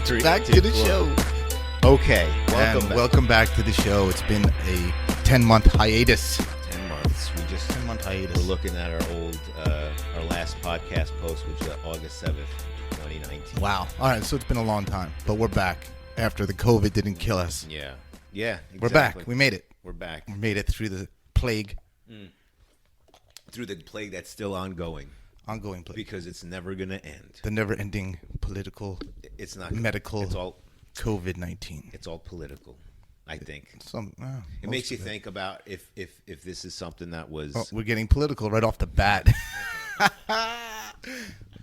Back to the show. Okay, welcome back to the show. It's been a 10-month hiatus. 10 months. 10-month hiatus. We're looking at our last podcast post, which was August 7th, 2019. Wow. All right, so it's been a long time, but we're back after the COVID didn't kill us. Yeah, exactly. We're back. We made it. We're back. We made it through the plague. Through the plague that's still ongoing. Ongoing plague. Because it's never going to end. The never-ending political, it's not medical, it's all COVID-19. It's all political, I think. It makes you think about if this is something that was... Oh, we're getting political right off the bat.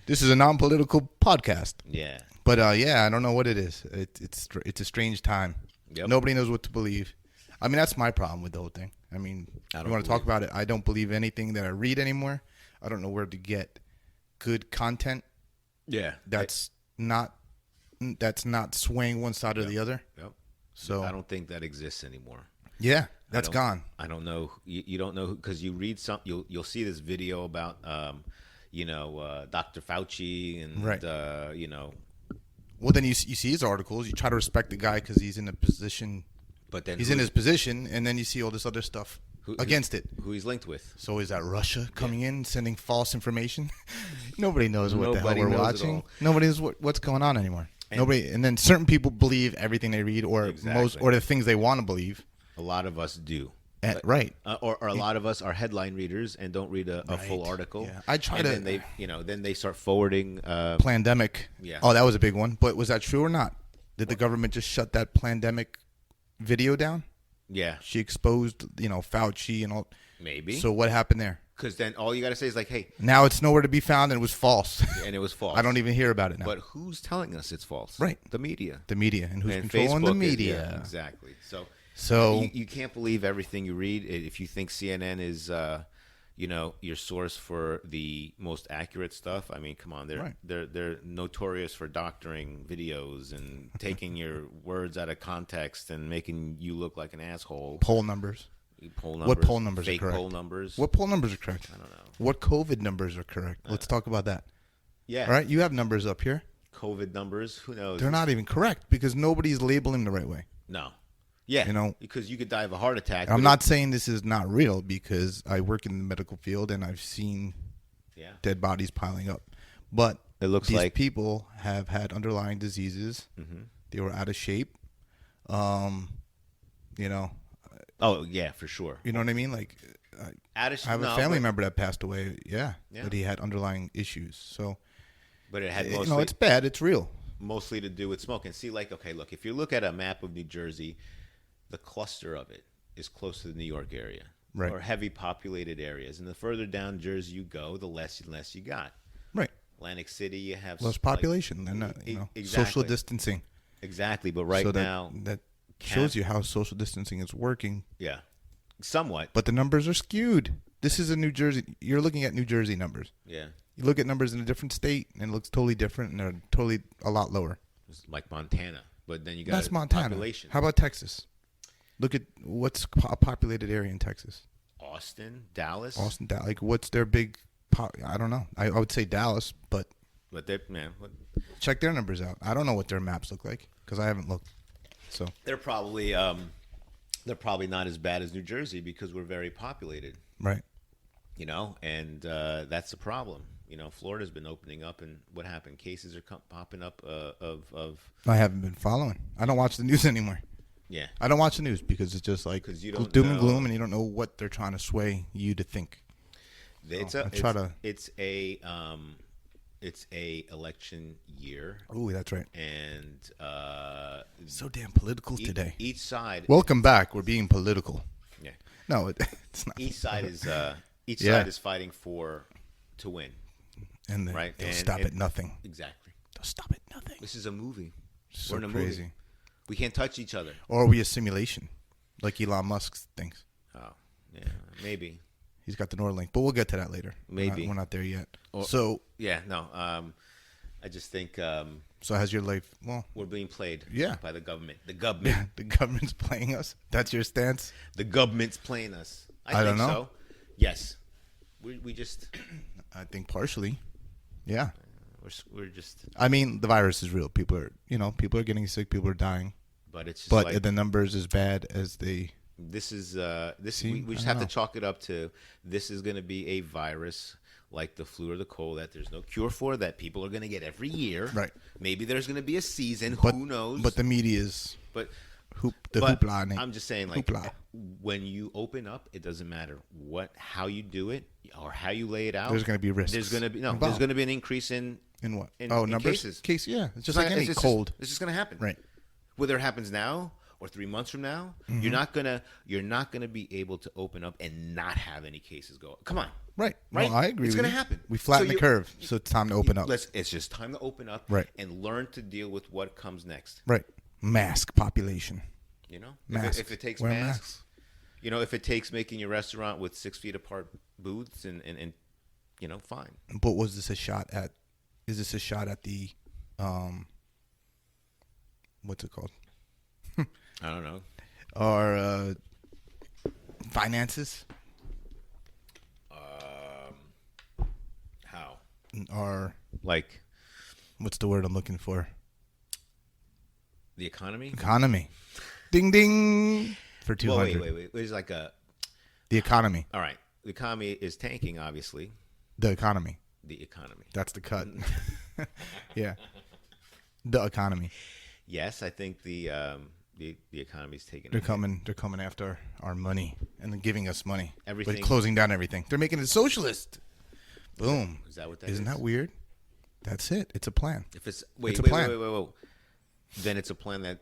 This is a non-political podcast. Yeah. But, I don't know what it is. It's a strange time. Yep. Nobody knows what to believe. I mean, that's my problem with the whole thing. I mean, you want to talk about it? I don't believe anything that I read anymore. I don't know where to get good content. Yeah. That's not swaying one side or the other. Yep. So I don't think that exists anymore. Yeah, that's gone. I don't know. You don't know because you read something. You'll see this video about Dr. Fauci and right. Well, then you see his articles. You try to respect the guy because he's in a position. But then he's in his position, and then you see all this other stuff against it. Who he's linked with. So is that Russia coming in, sending false information? Nobody knows what the hell we're watching. Nobody knows what's going on anymore. And then certain people believe everything they read, or the things they want to believe. A lot of us do. Right. Or a lot of us are headline readers and don't read a full article. Yeah. I try to. Then they start forwarding. Pandemic. Yeah. Oh, that was a big one. But was that true or not? Did the government just shut that pandemic video down? Yeah. She exposed, Fauci and all. Maybe. So what happened there? Because then all you got to say is like, hey. Now it's nowhere to be found and it was false. And it was false. I don't even hear about it now. But who's telling us it's false? Right. The media. The media. And who's controlling the media. Exactly. So you can't believe everything you read. If you think CNN is, your source for the most accurate stuff, I mean, come on, they're notorious for doctoring videos and taking your words out of context and making you look like an asshole. Poll numbers. What poll numbers fake are correct? Poll numbers. What poll numbers are correct? I don't know. What COVID numbers are correct? Let's talk about that. Yeah. All right, you have numbers up here. COVID numbers. Who knows? They're not even correct because nobody's labeling the right way. No. Yeah, because you could die of a heart attack. I'm not saying this is not real because I work in the medical field and I've seen dead bodies piling up. But it looks these like people have had underlying diseases. Mm-hmm. They were out of shape. Oh, yeah, for sure. You know what I mean? Like, I have a family member that passed away. Yeah, but he had underlying issues. So, but it had mostly. It's bad. It's real. Mostly to do with smoking. See, look, if you look at a map of New Jersey, the cluster of it is close to the New York area, right, or heavy populated areas. And the further down Jersey you go, the less you got. Right. Atlantic City, you have less population, and exactly. social distancing. Exactly, but now that shows you how social distancing is working. Yeah, somewhat. But the numbers are skewed. This is a New Jersey. You're looking at New Jersey numbers. Yeah. You look at numbers in a different state, and it looks totally different, and they're totally a lot lower. It's like Montana, but then you got that's Montana. Population. How about Texas? Look at what's a populated area in Texas. Austin, Dallas. Like what's their big? I don't know. I would say Dallas, but check their numbers out. I don't know what their maps look like because I haven't looked. So they're probably not as bad as New Jersey because we're very populated, right? And that's the problem. Florida's been opening up, and what happened? Cases are popping up of. I haven't been following. I don't watch the news anymore. Yeah, I don't watch the news because it's just like doom and gloom, and you don't know what they're trying to sway you to think. It's a election year. Oh, that's right. And so damn political today. Each side. Welcome back. We're being political. Yeah. No, it's not. Each side is fighting to win. And they'll stop at nothing. Exactly. They'll stop at nothing. This is a movie. So We're in a crazy. Movie. We can't touch each other. Or are we a simulation, like Elon Musk thinks? Oh, yeah, maybe. He's got the Neuralink, but we'll get to that later. Maybe. We're not there yet. I just think. So has your life? Well, we're being played. Yeah. By the government. The government. Yeah, the government's playing us. That's your stance. The government's playing us. I don't know. So. Yes. We just. I think partially. Yeah. we're just. I mean, the virus is real. People are getting sick. People are dying. But it's just but the numbers as bad as they. This is we just have to chalk it up to this is going to be a virus like the flu or the cold that there's no cure for, that people are going to get every year. Right. Maybe there's going to be a season. Who knows? But the media is. But hoopla. I'm just saying, like, when you open up, it doesn't matter how you do it or how you lay it out. There's going to be risks. There's going to be There's going to be an increase in what? In numbers. Cases. Yeah, it's just like any cold. It's just going to happen. Right. Whether it happens now or 3 months from now, you're not gonna be able to open up and not have any cases go. Come on. Right. No, I agree. It's going to happen. We flatten the curve, so it's time to open up. It's just time to open up, right, and learn to deal with what comes next. Right. Mask population. You know, masks. If it takes masks, you know, if it takes making your restaurant with 6 feet apart booths and you know, fine. But was this a shot at? Is this a shot at the, what's it called? I don't know. Our finances. How? Our what's the word I'm looking for? The economy. Economy. Ding ding for 200. Wait. It's like the economy. All right. The economy is tanking, obviously. The economy. That's the cut. Yeah. The economy. Yes, I think the economy's taking. They're coming after our money and then giving us money. Everything. But closing down everything. They're making it socialist. Boom. Is that what that Isn't that weird? That's it. It's a plan. If it's wait, then it's a plan that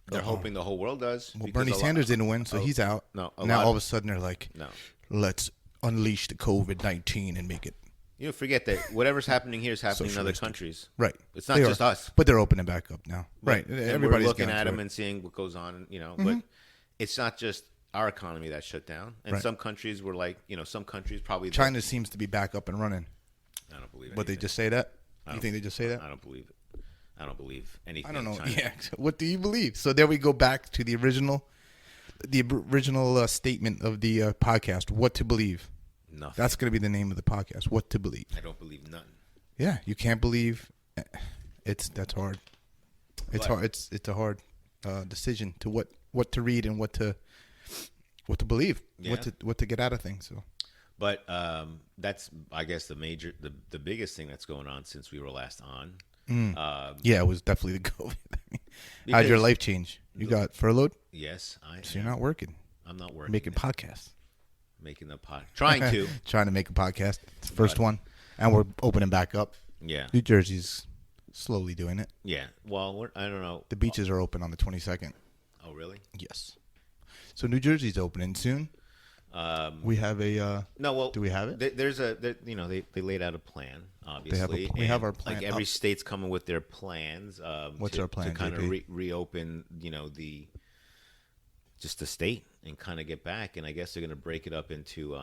they're hoping the whole world does. Well, Bernie Sanders didn't win, so he's out. No. Now all of a sudden they're like, no, let's unleash the COVID-19 and make it. You know, forget that whatever's happening here is happening in other countries. Right. It's not just us. But they're opening back up now. Right. Everybody's looking at them and seeing what goes on, you know. But it's not just our economy that's shut down. And some countries were like, you know, some countries probably. China seems to be back up and running. I don't believe it. But they just say that? You think they just say that? I don't believe it. I don't believe anything. I don't know. China. Yeah. What do you believe? So there we go back to the original statement of the podcast. What to believe. Nothing. That's going to be the name of the podcast. What to believe. I don't believe nothing. Yeah, you can't believe. That's hard. It's hard. It's a hard decision to what to read and what to believe. Yeah. What to get out of things. So. But that's, I guess, the biggest thing that's going on since we were last on. Yeah, it was definitely the COVID. How'd your life change? You got furloughed? Yes, So you're not working. I'm not working. Making podcasts. Trying to make a podcast. It's the first one, and we're opening back up. Yeah, New Jersey's slowly doing it. Yeah, well, I don't know. The beaches are open on the 22nd. Oh, really? Yes. So New Jersey's opening soon. We have a no. Well, do we have it? They laid out a plan. Obviously, we have our plan. Like every state's coming with their plans. What's our plan to kind of reopen? You know, the state and kind of get back. And I guess they're going to break it up into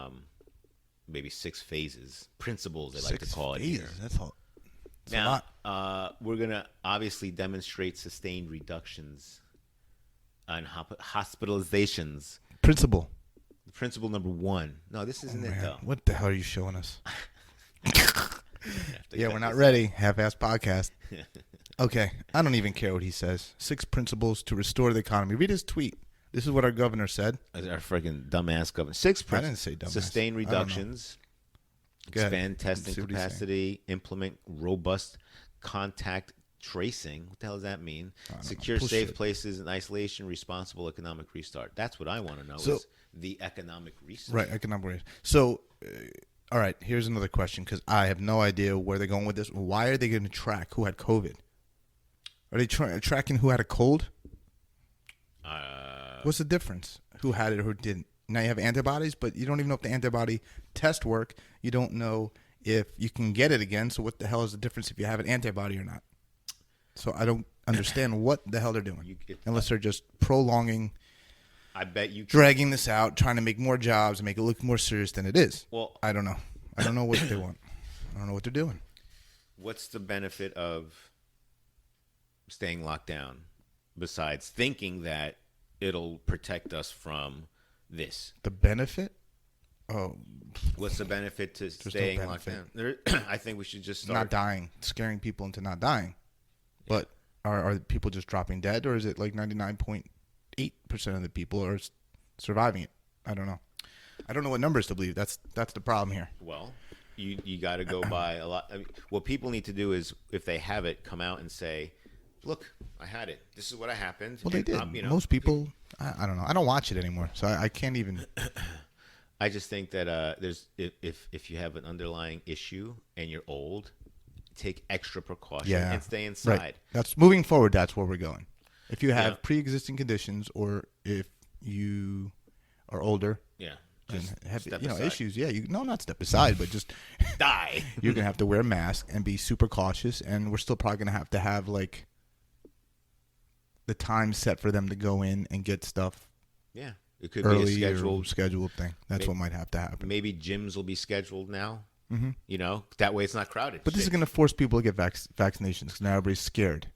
maybe 6 phases, principles they like to call it here. That's all. Now, we're going to obviously demonstrate sustained reductions on hospitalizations. Principle number 1. No, this isn't it, though. What the hell are you showing us? Yeah, we're not ready. Half-ass podcast. Okay, I don't even care what he says. 6 principles to restore the economy. Read his tweet. This is what our governor said. Our freaking dumbass governor. 6 principles. I didn't say dumbass. Sustain reductions. Expand testing capacity. Implement robust contact tracing. What the hell does that mean? Secure safe places in isolation. Responsible economic restart. That's what I want to know. Is the economic restart. Right, economic restart. So, all right, here's another question because I have no idea where they're going with this. Why are they going to track who had COVID? Are they tracking who had a cold? What's the difference? Who had it or who didn't? Now you have antibodies, but you don't even know if the antibody test work. You don't know if you can get it again. So what the hell is the difference if you have an antibody or not? So I don't understand what the hell they're doing unless they're just prolonging. I bet you dragging this out, trying to make more jobs and make it look more serious than it is. Well, I don't know. I don't know what they want. I don't know what they're doing. What's the benefit of staying locked down besides thinking that it'll protect us from this? The benefit? Oh, what's the benefit to staying locked down? I think we should just start not dying, scaring people into not dying. Yeah. But are people just dropping dead, or is it like 99.8% of the people are surviving it? I don't know. I don't know what numbers to believe. That's the problem here. Well, you got to go by a lot. I mean, what people need to do is, if they have it, come out and say, "Look, I had it. This is what happened." Well, they did. Most people, I don't know. I don't watch it anymore, so I can't even. I just think that if you have an underlying issue and you're old, take extra precaution and stay inside. Right. That's moving forward. That's where we're going. If you have pre-existing conditions, or if you are older, and have issues, not step aside, but just die. You're gonna have to wear a mask and be super cautious, and we're still probably gonna have like the time set for them to go in and get stuff. Yeah. It could be a scheduled thing. That's what might have to happen. Maybe gyms will be scheduled now. Mm-hmm. That way it's not crowded. But this is going to force people to get vaccinations because now everybody's scared.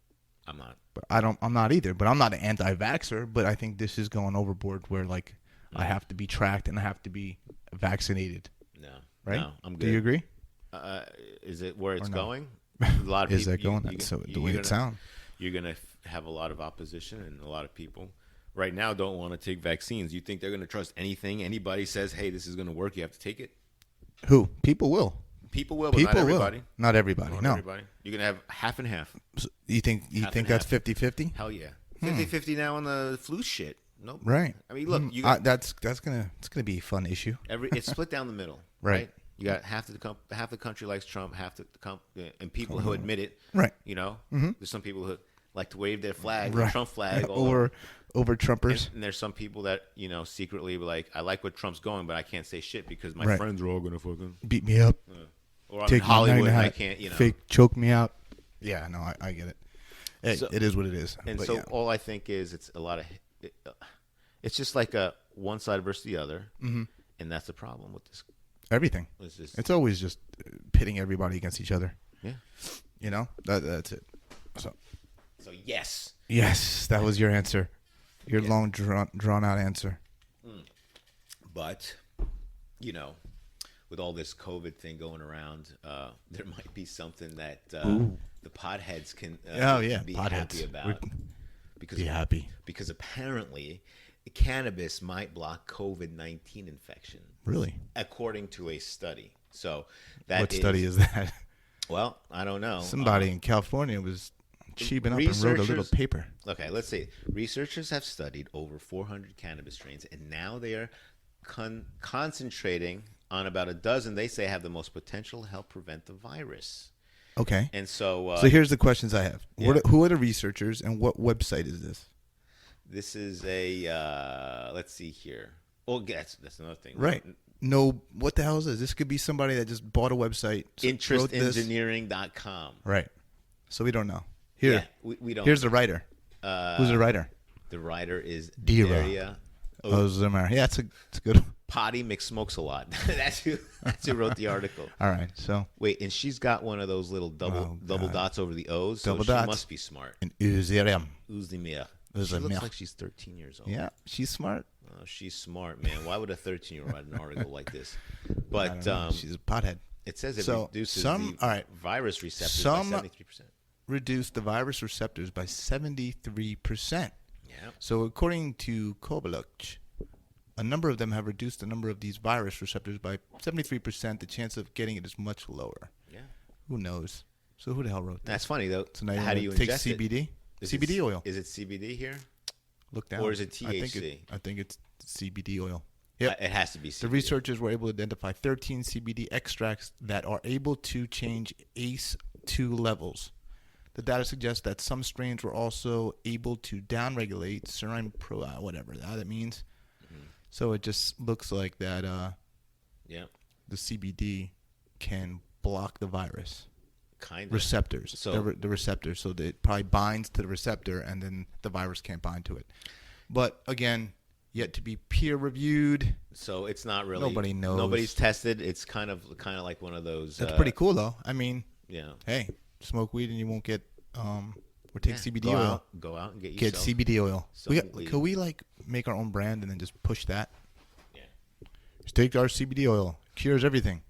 I'm not. But I'm not either. But I'm not an anti-vaxxer. But I think this is going overboard where I have to be tracked and I have to be vaccinated. No. Right? No, I'm good. Do you agree? Is it where it's going? A lot of is people, that going? That's the way it sounds. You're going to have a lot of opposition, and a lot of people right now don't want to take vaccines. You think they're going to trust anything anybody says, hey, this is going to work, you have to take it? Who? People will. People will, but not everybody. Will. Not everybody, no. Everybody. You're going to have half and half. So you think that's 50-50? Hell yeah. 50-50 now on the flu shit. Nope. Right. I mean, look. That's gonna be a fun issue. It's split down the middle. Right. You got half the country likes Trump, and people who admit it. Right. There's some people who like to wave their flag, the Trump flag, over Trumpers. And there's some people that secretly like, I like what Trump's going, but I can't say shit because my friends are all gonna fucking beat me up. Or I'm in Hollywood, and I can't. Fake choke me out. Yeah, no, I get it. It is what it is. And all I think is it's a lot of. It's just like a one side versus the other, and that's the problem with this. Everything. It's always just pitting everybody against each other. Yeah. That's it. So yes. Yes, that was your answer. Your long drawn out answer. But, with all this COVID thing going around, there might be something that the potheads can be happy about. Because apparently cannabis might block COVID-19 infection. Really? According to a study. So what study is that? Well, I don't know. Somebody in California was cheaping up and wrote a little paper. Okay, let's see. Researchers have studied over 400 cannabis strains, and now they are concentrating on about a dozen they say have the most potential to help prevent the virus. Okay. And so here's the questions I have. Yeah. Who are the researchers, and what website is this? This is a, let's see here. Oh, that's another thing. Right. No, what the hell is this? This could be somebody that just bought a website. Interestengineering.com. Right. So we don't know. Here. Yeah, we don't. Here's the writer. Who's the writer? The writer is Daria Ozemir. Yeah, it's a good one. Potty McSmokes a lot. That's who wrote the article. All right, so wait, and she's got one of those little double dots over the O's. So she must be smart. And Uzemir. She looks like she's 13 years old. Yeah, she's smart. Oh, she's smart, man. Why would a 13-year-old write an article like this? But she's a pothead. It says it reduces the virus receptors by 73%. Reduce the virus receptors by 73%. Yeah. So according to Kovaluch, a number of them have reduced the number of these virus receptors by 73%. The chance of getting it is much lower. Yeah. Who knows? So who the hell wrote that? That's funny, though. So now how do you take ingest CBD? CBD oil. Is it CBD here? Look down. Or is it THC? I think it's CBD oil. Yep. It has to be CBD. The researchers were able to identify 13 CBD extracts that are able to change ACE2 levels. The data suggests that some strains were also able to downregulate serine whatever that means. Mm-hmm. So it just looks like that the CBD can block the virus. Kind of. Receptors. So the receptors. So that it probably binds to the receptor, and then the virus can't bind to it. But again, yet to be peer reviewed. So it's not really. Nobody knows. Nobody's tested. It's kind of like one of those. That's pretty cool, though. I mean, yeah. Hey, smoke weed and you won't get or take CBD oil. Go out and get yourself. Get CBD oil. Could we make our own brand and then just push that? Yeah. Just Take our CBD oil. Cures everything.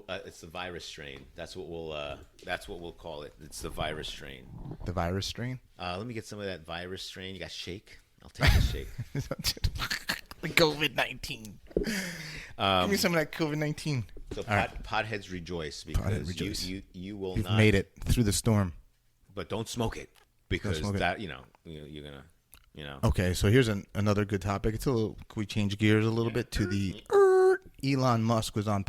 It's the virus strain. That's what we'll call it. It's the virus strain. The virus strain. Let me get some of that virus strain. You got shake? I'll take the shake. The COVID-19. Give me some of that COVID-19. So potheads rejoice because you will You've not made it through the storm. But don't smoke it because that you're gonna. Okay, so here's another good topic. It's a little. Can we change gears a little bit to the Elon Musk was on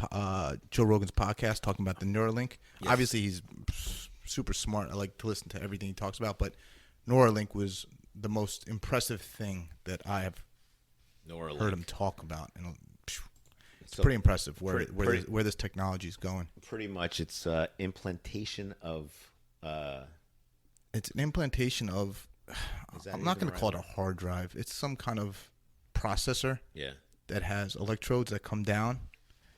Joe Rogan's podcast talking about the Neuralink. Yes. Obviously, he's super smart. I like to listen to everything he talks about, but Neuralink was the most impressive thing that I have heard him talk about, and it's pretty impressive where this technology is going. Pretty much, it's implantation of. It's an implantation of. I'm not going to call it a hard drive. It's some kind of processor. Yeah. That has electrodes that come down,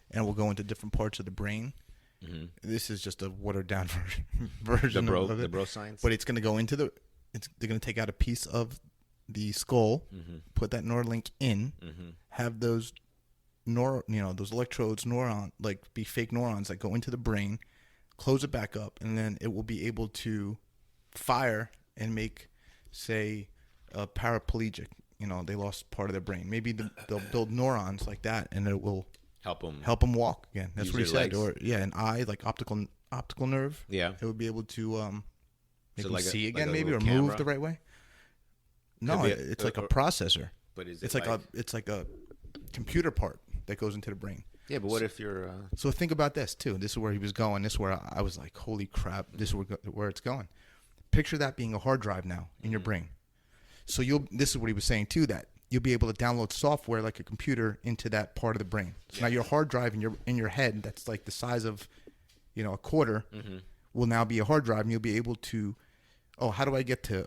and will go into different parts of the brain. Mm-hmm. This is just a watered down version of it. The bro science. But it's going to go into they're going to take out a piece of the skull, put that Neuralink in, have those those electrodes, be fake neurons that go into the brain, close it back up, and then it will be able to fire and make, say, a paraplegic. They lost part of their brain. Maybe they'll build neurons like that, and it will help them walk again. That's what he said. Legs. Or an eye, like optical nerve. Yeah, it would be able to make them see again, like maybe, or camera. Move the right way. No, it's like a processor. But it's like a computer part that goes into the brain. Yeah, but what if you're? So think about this too. This is where he was going. This is where I was like, holy crap! This is where it's going. Picture that being a hard drive now in your brain. So this is what he was saying too, that you'll be able to download software like a computer into that part of the brain. So now your hard drive in your head, that's like the size of, a quarter, will now be a hard drive, and you'll be able to, how do I get to,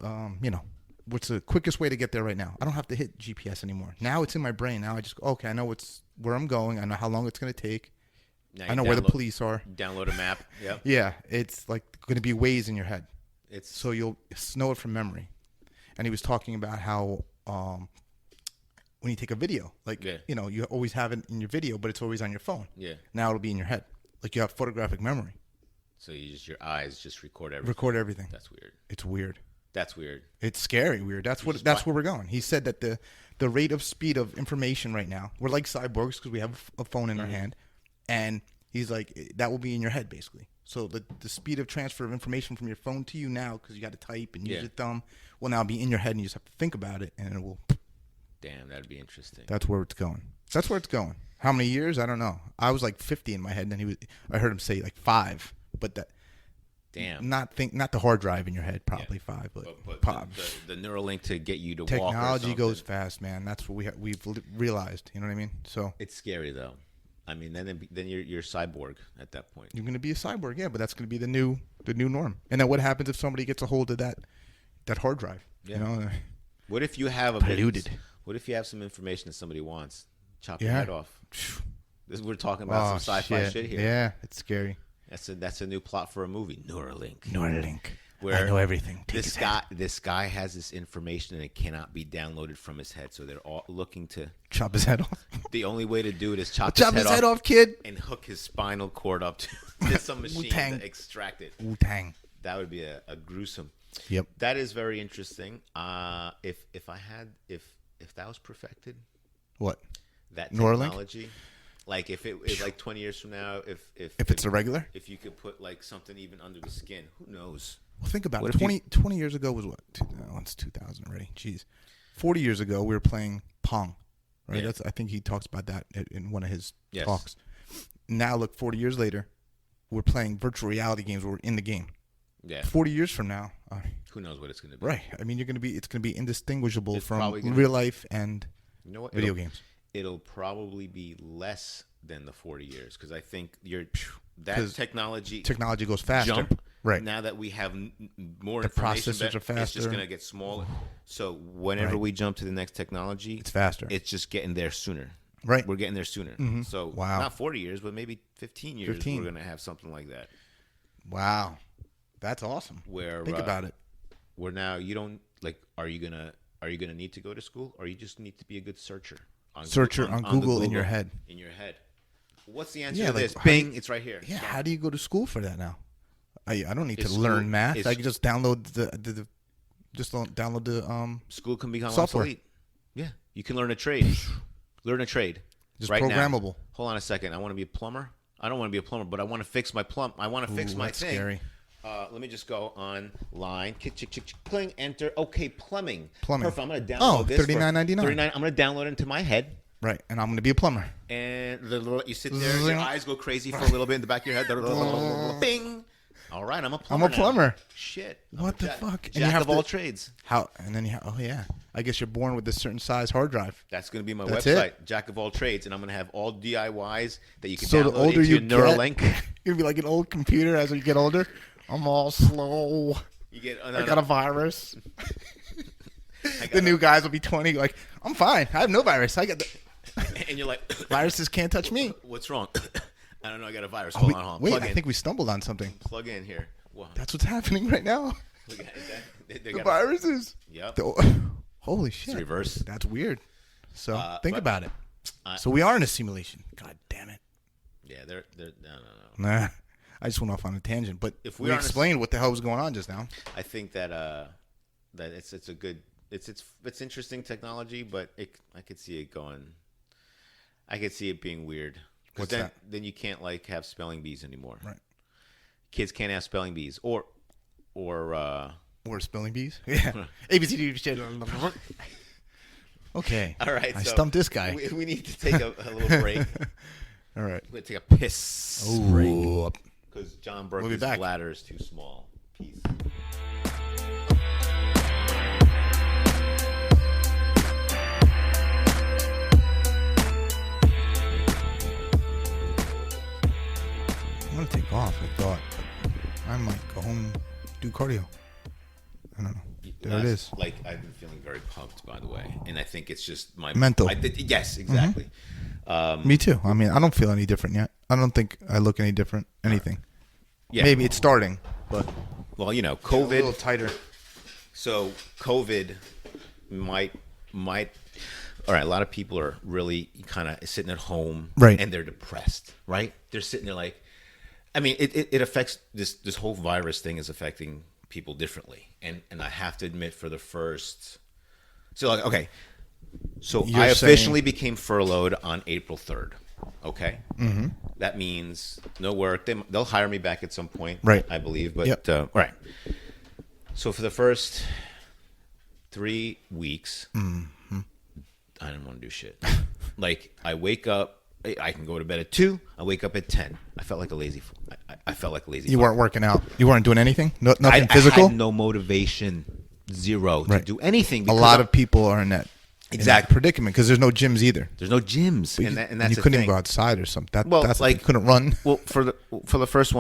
what's the quickest way to get there right now? I don't have to hit GPS anymore. Now it's in my brain. Now I just go, I know where I'm going. I know how long it's going to take. I know where the police are. Download a map. Yep. Yeah, it's like going to be ways in your head. So you'll know it from memory. And he was talking about how when you take a video, you always have it in your video, but it's always on your phone. Yeah. Now it'll be in your head. Like you have photographic memory. So your eyes just record everything. Record everything. That's weird. It's weird. That's weird. It's scary weird. That's where we're going. He said that the rate of speed of information right now, we're like cyborgs because we have a phone in our hand, and he's like, that will be in your head basically. So the speed of transfer of information from your phone to you now, because you got to type and use your thumb, will now be in your head, and you just have to think about it, and it will. Damn, that'd be interesting. That's where it's going. That's where it's going. How many years? I don't know. I was like 50 in my head, and then I heard him say like 5, but that. Damn. Not the hard drive in your head, probably 5, but the Neuralink to get you to technology walk. Technology goes fast, man. That's what we've realized. You know what I mean? So it's scary though. I mean, then you're cyborg at that point. You're going to be a cyborg, yeah, but that's going to be the new norm. And then what happens if somebody gets a hold of that hard drive? Yeah. What if you have what if you have some information that somebody wants? Chop your head off. We're talking about some sci-fi shit here. Yeah, it's scary. That's a new plot for a movie, Neuralink. Where I know everything. This guy has this information and it cannot be downloaded from his head, so they're all looking to chop his head off. The only way to do it is chop his head off, kid, and hook his spinal cord up to some machine to extract it. Wu-Tang. That would be a gruesome. Yep. That is very interesting. If that was perfected, what? That technology. Neuralink? Like if it is like 20 years from now, if it's a regular, if you could put like something even under the skin, who knows? Well, think about it. 20 years ago was what? It's 2000 already. Jeez. 40 years ago, we were playing Pong, right? Yeah. I think he talks about that in one of his talks. Now, look, 40 years later, we're playing virtual reality games where we're in the game. Yeah. 40 years from now, who knows what it's going to be? Right. I mean, it's going to be indistinguishable from real life and video games. It'll probably be less than the 40 years because I think that technology goes faster. Jump, right. Now that we have more the information, processors are faster. It's just going to get smaller. So whenever we jump to the next technology, it's faster. It's just getting there sooner. Right. We're getting there sooner. Mm-hmm. So not 40 years, but maybe 15 years, we're going to have something like that. Wow. That's awesome. Think about it. Where now you don't are you gonna need to go to school, or you just need to be a good searcher? search on Google in your head. In your head. What's the answer to this? Bing, it's right here. Yeah, so, how do you go to school for that now? I don't need to learn math. I can just download the school can become software. Obsolete. Yeah, you can learn a trade. Just right programmable. Now. Hold on a second. I want to be a plumber. I don't want to be a plumber, but I want to fix my I want to fix my thing. Scary. Let me just go online. Cling, enter. Okay, plumbing. Perfect. I'm going to download Oh, this. $39.99. $39. I'm going to download it into my head. Right, and I'm going to be a plumber. And you sit there, your eyes go crazy for a little bit in the back of your head. Bing. All right, I'm a plumber. I'm a plumber. Now. Shit. What the fuck? Jack of all trades. How? And then oh yeah. I guess you're born with a certain size hard drive. That's going to be my website, Jack of all trades, and I'm going to have all DIYs that you can so download the older into you Neuralink. You're going to be like an old computer as you get older. I'm all slow. I got a virus. The new guys will be 20. Like, I'm fine. I have no virus. I got the. And you're like, viruses can't touch me. What's wrong? I don't know. I got a virus. Hold on. Wait, I think we stumbled on something. Plug in here. Whoa. That's what's happening right now. Look at that. The viruses. Yep. Holy shit. It's reverse. That's weird. So think about it. So we are in a simulation. God damn it. Yeah, they're no. Nah. I just went off on a tangent, but if we explained what the hell was going on just now. I think that it's a good it's interesting technology, but I could see it going. I could see it being weird. What's then, that? Then you can't have spelling bees anymore. Right. Kids can't have spelling bees or spelling bees. Yeah. ABCD. Okay. All right. I stumped this guy. We need to take a little break. All right. We're going to take a piss break. Because John Berkeley's bladder is too small. Peace. I'm going to take off, I thought. I might go home do cardio. I don't know. There it is. Like, I've been feeling very pumped, by the way. And I think it's just my... Mental. Yes, exactly. Mm-hmm. Me too. I mean, I don't feel any different yet. I don't think I look any different. Anything. Yeah. Maybe it's starting, but... Well, COVID... A little tighter. So, COVID might... All right, a lot of people are really kind of sitting at home. Right. And they're depressed, right? They're sitting there like... I mean, it affects... This whole virus thing is affecting people differently. And I have to admit, for the first... So, like, okay... So I officially became furloughed on April 3rd. Okay, That means no work. They'll hire me back at some point, right? I believe. But right. So for the first 3 weeks, I didn't want to do shit. Like I wake up, I can go to bed at 2. I wake up at 10. I felt like a lazy. I felt like a lazy. You weren't working out. You weren't doing anything. Nothing physical. I had no motivation, zero to do anything. A lot of people are in that. Exactly. Predicament because there's no gyms either. There's no gyms, and that's you couldn't even go outside or something. That's like you couldn't run. Well, for the first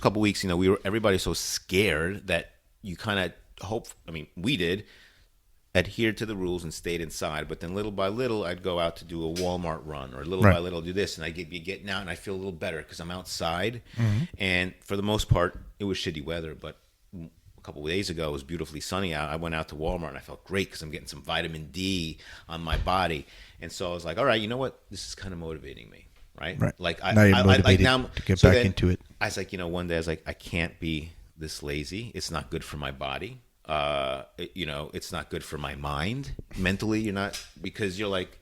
couple weeks, everybody's so scared that you kind of hope. I mean, we did adhere to the rules and stayed inside, but then little by little, I'd go out to do a Walmart run, or little by little do this, and I'd be getting out, and I feel a little better because I'm outside. And for the most part, it was shitty weather, but a couple of days ago, it was beautifully sunny out. I went out to Walmart and I felt great because I'm getting some vitamin D on my body. And so I was like, all right, you know what? This is kind of motivating me, right? Like now you're motivated to get back into it. I was like, one day I was like, I can't be this lazy. It's not good for my body. It's not good for my mind. Mentally, you're not, because you're like,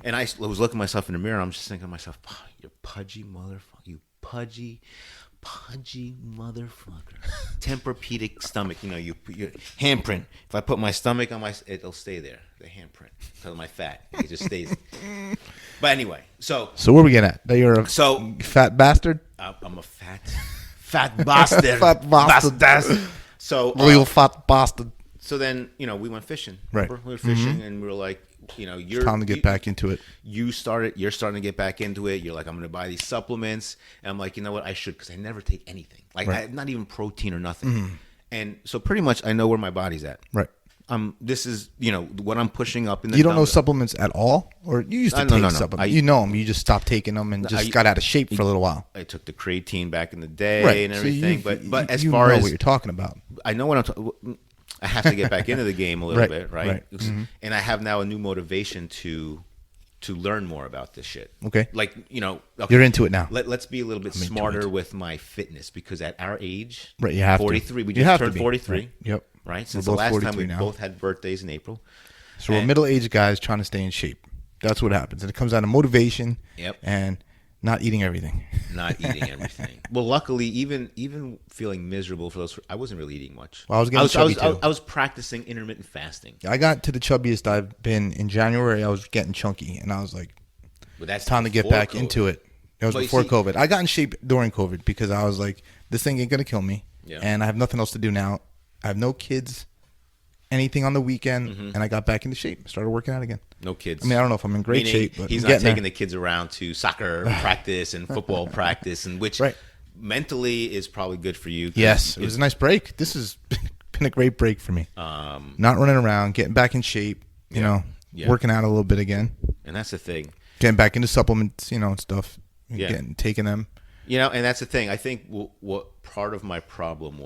and I was looking at myself in the mirror. I'm just thinking to myself, oh, you pudgy motherfucker, you pudgy motherfucker. Tempur-Pedic stomach. You put your handprint. If I put my stomach on it'll stay there. The handprint because of my fat. It just stays. But anyway, so where are we getting at? That you're a fat bastard. I'm a fat bastard. Fat bastard. So real fat bastard. So then we went fishing. Right. We went fishing and we were like, you're time to get back into it. You're starting to get back into it. You're like, I'm going to buy these supplements. And I'm like, you know what? I should, because I never take anything. Like, not even protein or nothing. And so pretty much I know where my body's at. Right. This is, what I'm pushing up in the You don't know supplements at all? Or you used to take supplements? You know them. You just stopped taking them and just got out of shape for a little while. I took the creatine back in the day and everything. So but as far as what you're talking about. I know what I'm talking. I have to get back into the game a little bit, right? And I have now a new motivation to to learn more about this shit. Okay. Like, okay, you're into it now. Let's be a little bit smarter with my fitness, because at our age, right, you have 43, to. we just turned 43. Right. Yep. Right? Since the last time we both had birthdays in April. So we're middle-aged guys trying to stay in shape. That's what happens. And it comes down to motivation and not eating everything. Not eating everything. Well, luckily, even feeling miserable for those, I wasn't really eating much. Well, I was getting chubby too. I was practicing intermittent fasting. I got to the chubbiest I've been in January. I was getting chunky, and I was like, it's time to get back into it. It was before COVID. I got in shape during COVID because I was like, this thing ain't going to kill me. Yeah. And I have nothing else to do now. I have no kids, anything on the weekend, and I got back into shape. Started working out again. No kids. I mean, I don't know if I'm in great shape, but he's not taking the kids around to soccer practice and football practice, and which mentally is probably good for you. Yes, it was a nice break. This has been a great break for me. Not running around, getting back in shape, working out a little bit again. And that's the thing. Getting back into supplements, and stuff. Taking them. And that's the thing. I think what part of my problem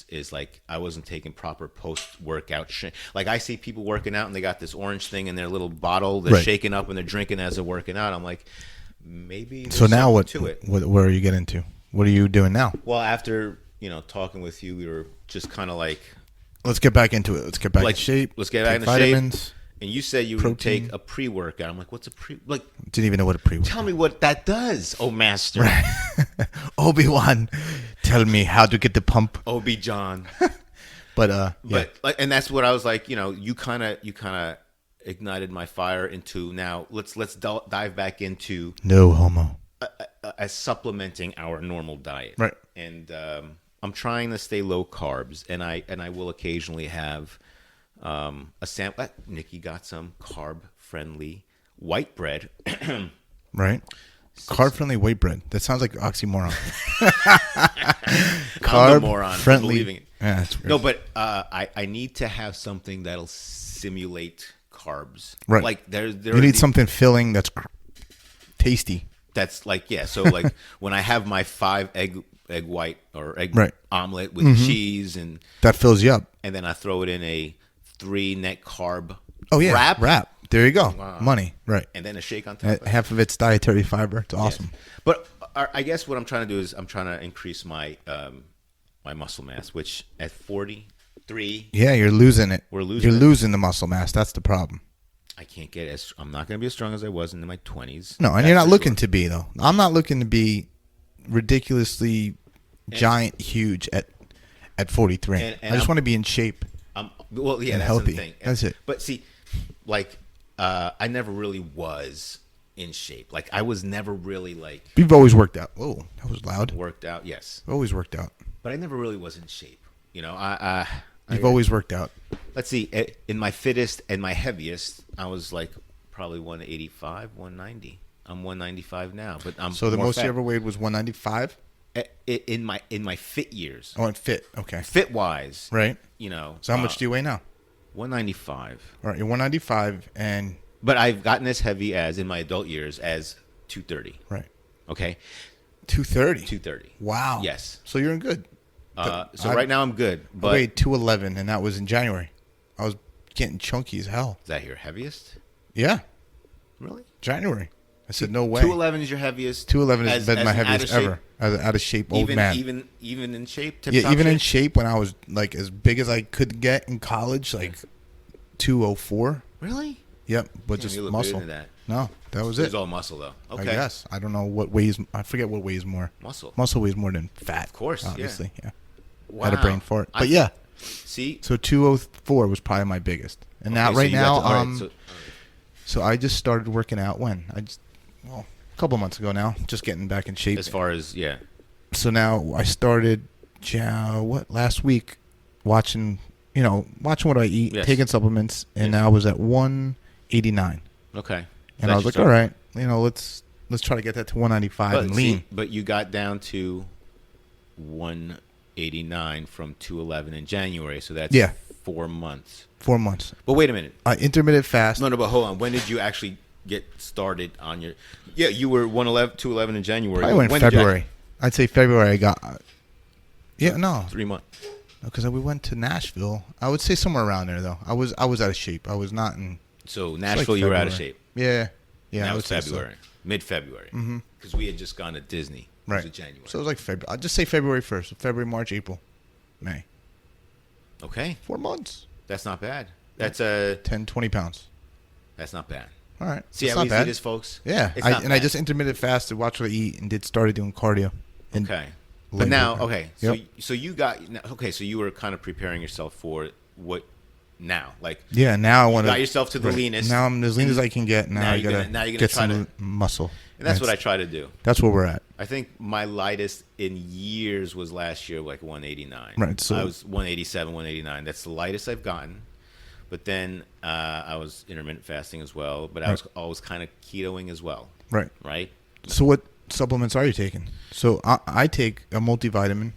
is like I wasn't taking proper post-workout like I see people working out and they got this orange thing in their little bottle. They're shaking up and they're drinking as they're working out. I'm like, maybe there's something to it. Where are you getting to? What are you doing now? Well, after talking with you, we were just kind of like, let's get back into it. Let's get back in shape. Let's get back into vitamins. Shape. And you said you would take a pre-workout. I'm like, what's a pre? Like, didn't even know what a pre-workout. Tell me what that does, oh master. Right. Obi-Wan, tell me how to get the pump. Obi-John. But and that's what I was like. You kind of ignited my fire into now. Let's dive back into no homo as supplementing our normal diet. Right. And I'm trying to stay low carbs, and I will occasionally have. A sample. Nikki got some carb-friendly white bread. Right. Carb-friendly white bread. That sounds like oxymoron. Carb-friendly. Believing it. Yeah, that's weird. No, but I need to have something that'll simulate carbs. Right. Like you need something filling that's tasty. That's like So like when I have my 5 egg white or egg omelet with cheese and that fills you up, and then I throw it in a 3 net carb wrap. There you go. Wow. Money. Right. And then a shake on top. Half of it's dietary fiber. It's awesome. Yes. But I guess what I'm trying to do is I'm trying to increase my my muscle mass, which at 43. Yeah, you're losing it. You're losing the muscle mass. That's the problem. I can't get I'm not going to be as strong as I was in my 20s. No, and you're not looking to be though. I'm not looking to be ridiculously giant, huge at 43. And I just want to be in shape. Well, yeah, that's healthy. The thing. That's it. But see, like, I never really was in shape. Like, I was never really like. You've always worked out. Oh, that was loud. Worked out, yes. Always worked out. But I never really was in shape. You've always worked out. Let's see. In my fittest and my heaviest, I was like probably 185, 190. I'm 195 now, but I'm so the most fat. you ever weighed was 195. In my fit years. Oh, in fit. Okay. Fit wise. Right. So how much do you weigh now? 195. All right, you're 195, but I've gotten as heavy as in my adult years as 230. Right. Okay. 230. 230. Wow. Yes. So you're in good. Right now I'm good. But I weighed 211, and that was in January. I was getting chunky as hell. Is that your heaviest? Yeah. Really? January. I said no way. 211 is your heaviest. 211 has been my heaviest ever. As out of shape old man. Even in shape. Yeah, even in shape when I was like as big as I could get in college, like 204. Really? Yep, but just muscle. No, that was it. It was all muscle though. Okay. I guess I don't know what weighs. I forget what weighs more. Muscle. Muscle weighs more than fat. Of course. Obviously. Yeah. Wow. Had a brain fart, but yeah. See. So 204 was probably my biggest, and now so I just started working out when a couple months ago now, just getting back in shape. As far as So now I started last week watching what I eat, taking supplements, and now I was at 189. Okay. And I was like, all right, let's try to get that to 195 and lean. But you got down to 189 from 211 in January, so that's 4 months. 4 months. But wait a minute. Intermittent fast. No, but hold on. When did you actually get started on your? Yeah, you were 211 in January. I went in February. I'd say February. I got. 3 months. Because we went to Nashville. I would say somewhere around there though. I was out of shape. I was not in. So Nashville, you were out of shape. Yeah. Yeah, now it's February, mid-February, because we had just gone to Disney. Right. It was January. So it was like February. I'll just say February 1st. February, March, April, May. Okay. 4 months. That's not bad. That's 10, 20 pounds. That's not bad. All right. See how easy it is, folks? Yeah. I just intermittent fasted, watched what I eat, and started doing cardio. Okay. But now, okay. So so you got so you were kind of preparing yourself for what now? Like now I want to got yourself to the leanest. Now I'm as lean as I can get. Now you're gonna get some muscle. And that's what I try to do. That's where we're at. I think my lightest in years was last year, like 189. Right. So I was 187, 189. That's the lightest I've gotten. But then I was intermittent fasting as well. But I was always kind of ketoing as well. Right. Right. So what supplements are you taking? So I take a multivitamin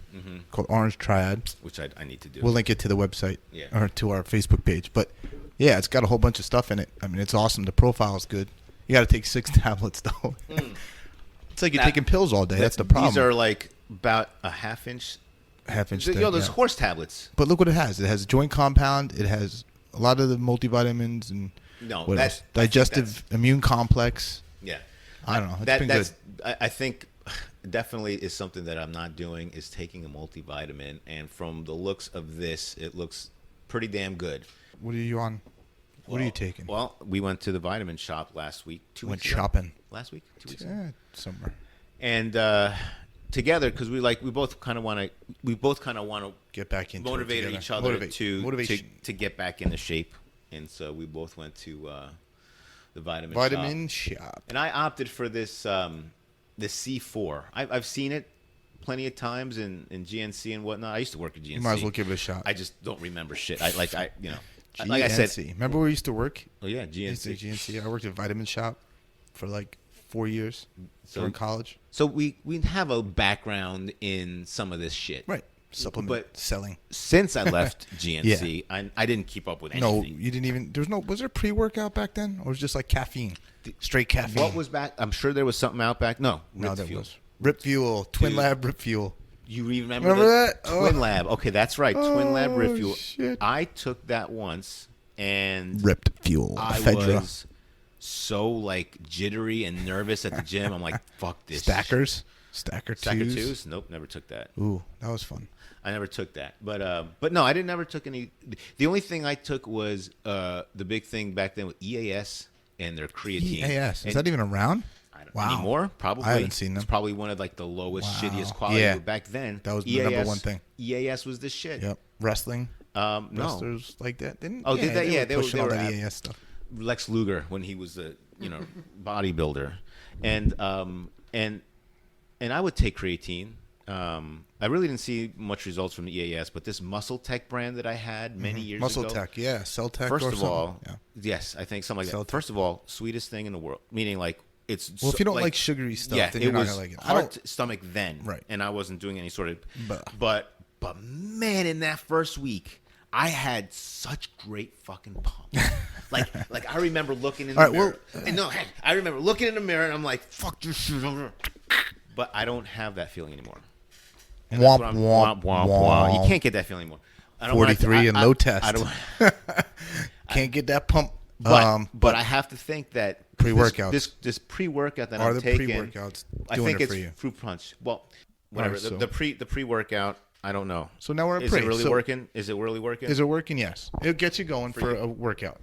called Orange Triad, which I need to do. We'll link it to the website or to our Facebook page. But yeah, it's got a whole bunch of stuff in it. I mean, it's awesome. The profile is good. You got to take 6 tablets though. It's like you're taking pills all day. That's the problem. These are like about a half inch. Thick, there's horse tablets. But look what it has. It has joint compound. It has a lot of the multivitamins and digestive immune complex. Yeah. I don't know. It's been good. I think definitely is something that I'm not doing is taking a multivitamin. And from the looks of this, it looks pretty damn good. What are you on? What are you taking? Well, we went to the vitamin shop last week. 2 weeks ago. Shopping. Last week? 2 weeks ago? Somewhere. And together, because we both kind of want to get back into motivate each other to get back into shape. And so we both went to the vitamin shop. And I opted for this the C4. I've seen it plenty of times in GNC and whatnot. I used to work at GNC. You might as well give it a shot. I just don't remember shit. Like I said, remember where we used to work? Oh yeah, GNC. I worked at Vitamin Shop for like 4 years during college. So we have a background in some of this shit, right? Supplement selling. Since I left GNC, I didn't keep up with anything. No, you didn't even. Was there pre-workout back then, or was it just like caffeine, straight caffeine? What was back? I'm sure there was something out back. No, there was Rip Fuel, Twin Lab Rip Fuel. You remember that? Twin Lab. Okay, that's right. Twin Lab Rip Fuel. Shit. I took that once and Ripped Fuel. I was so like jittery and nervous at the gym. I'm like, fuck this. Stacker twos? Nope, never took that. Ooh, that was fun. I never took that. But no, I never took any. The only thing I took was the big thing back then with EAS and their creatine. EAS. Is that even around? Anymore? Probably. I haven't seen them. It's probably one of like the lowest, shittiest quality. Yeah. But back then, that was the number one thing. EAS was the shit. Yep. Wrestling. No. Wrestlers like that didn't. Oh, did they? Yeah, they pushing were all that EAS stuff. Lex Luger when he was a bodybuilder, and I would take creatine. I really didn't see much results from the EAS, but this Muscle Tech brand that I had many years ago. Muscle Tech, yeah, Cell Tech. First of all, yes, I think something like that. First of all, sweetest thing in the world. Meaning like it's if you don't like sugary stuff, then you're not gonna like it. Hard to stomach then, right? And I wasn't doing any sort of. But man, in that first week, I had such great fucking pump. like I remember looking in the mirror. I remember looking in the mirror and I'm like, fuck this shit. But I don't have that feeling anymore. Womp. You can't get that feeling anymore. 43 and low test. I don't. Can't get that pump. But I have to think that pre-workouts. This pre-workout that I'm taking. Pre-workouts I think it's Fruit Punch. Well, whatever. Right, the pre-workout. I don't know. So now we're at Is it really working? Is it really working? Is it working? Yes. It gets you going for a workout,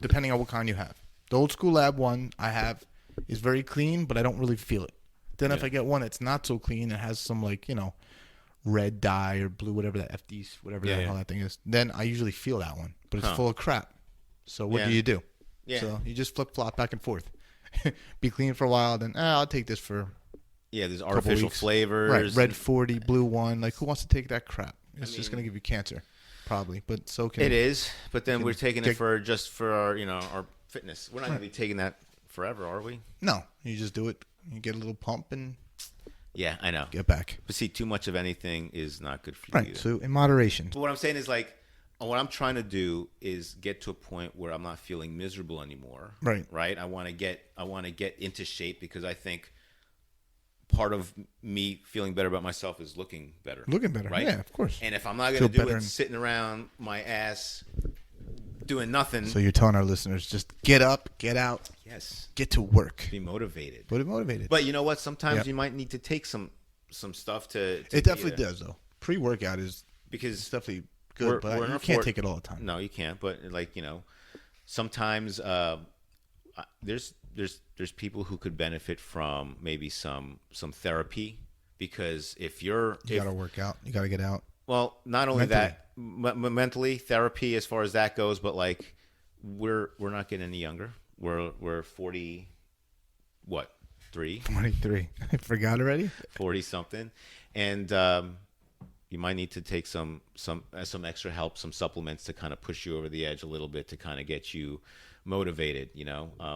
depending on what kind you have. The old school lab one I have is very clean, but I don't really feel it. Then if I get one that's not so clean, it has some red dye or blue, whatever that FD, whatever the hell that thing is. Then I usually feel that one, but it's full of crap. So what do you do? Yeah. So you just flip flop back and forth. Be clean for a while, then I'll take this for. Yeah, there's artificial flavors. Right, red 40, blue 1. Like, who wants to take that crap? It's just going to give you cancer, probably. But so can it is. But then we're taking it for our our fitness. We're not going to be taking that forever, are we? No, you just do it. You get a little pump and. Yeah, I know. Get back. But see, too much of anything is not good for you. Right. So in moderation. But what I'm saying is what I'm trying to do is get to a point where I'm not feeling miserable anymore. Right. Right. I want to get into shape because I think part of me feeling better about myself is looking better. Looking better, right? Yeah, of course. And if I'm not going to do it sitting around my ass doing nothing. So you're telling our listeners, just get up, get out. Yes. Get to work. Be motivated. Be motivated. But you know what? Sometimes you might need to take some stuff to it definitely does, though. Pre-workout is definitely good, but you can't take it all the time. No, you can't. But sometimes there's people who could benefit from maybe some therapy, because if you gotta work out, you gotta get out. Well, not only that, mentally therapy as far as that goes, but like we're not getting any younger. We're 40, what? 43. I forgot already. 40 something, and you might need to take some extra help, some supplements to kind of push you over the edge a little bit, to kind of get you motivated.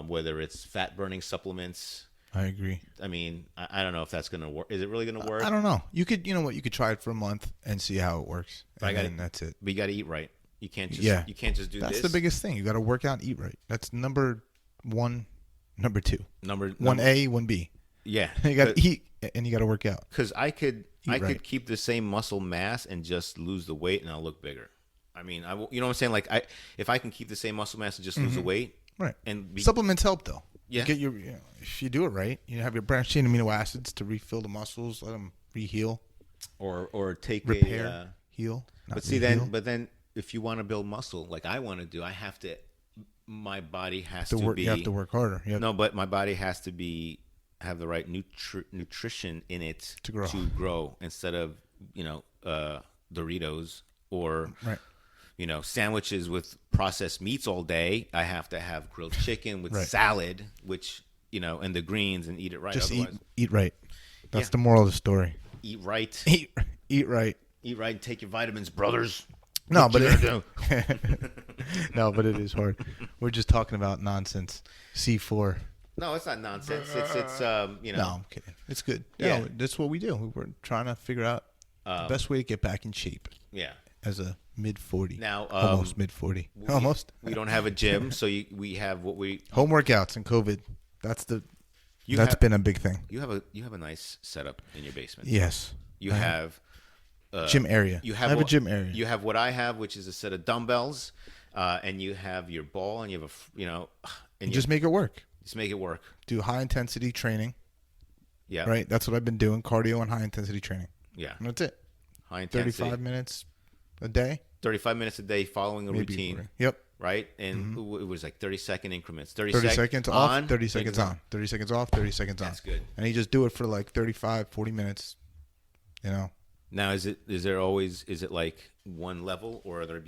Whether it's fat burning supplements. I agree. I mean, I don't know if that's gonna work. Is it really gonna work? I don't know. You could try it for a month and see how it works, and that's it. But you got to eat right. You can't just you can't just do that's this. That's the biggest thing. You got to work out and eat right. That's number 1, number 2. Number 1A, 1B. Yeah. You got to eat and you got to work out. Because I could keep the same muscle mass and just lose the weight and I'll look bigger. I mean, you know what I'm saying? Like if I can keep the same muscle mass and just lose the weight, right? And supplements help though. Yeah. You get if you do it right, you have your branched chain amino acids to refill the muscles, let them re-heal, or take repair, heal. But see, then if you want to build muscle, like I want to do, my body has to be. You have to work harder. No, but my body has to have the right nutrition in it to grow instead of Doritos or sandwiches with processed meats all day. I have to have grilled chicken with salad, which and the greens, and eat it right. Just eat right. That's the moral of the story. Eat right. Eat right. Eat right and take your vitamins, brothers. No, but it is hard. We're just talking about nonsense. C4. No, it's not nonsense. It's No, I'm kidding. It's good. Yeah, that's what we do. We're trying to figure out the best way to get back in shape. Yeah. As a mid-40. Now, almost mid-40. Almost. We don't have a gym, so we have what we home workouts and COVID. That's been a big thing. You have a nice setup in your basement. Yes. You have gym area. I have a gym area. You have what I have, which is a set of dumbbells, and you have your ball, and you have and just make it work. Just make it work. Do high intensity training. Yeah. Right. That's what I've been doing: cardio and high intensity training. Yeah. And that's it. High intensity. 35 minutes a day. 35 minutes a day, following a routine. 40. Yep. Right, and it was like 30-second increments. 30 seconds off, 30 seconds on. 30 seconds off, 30 seconds on. That's good. And you just do it for like 35, 40 minutes. Now, is it like one level, or are there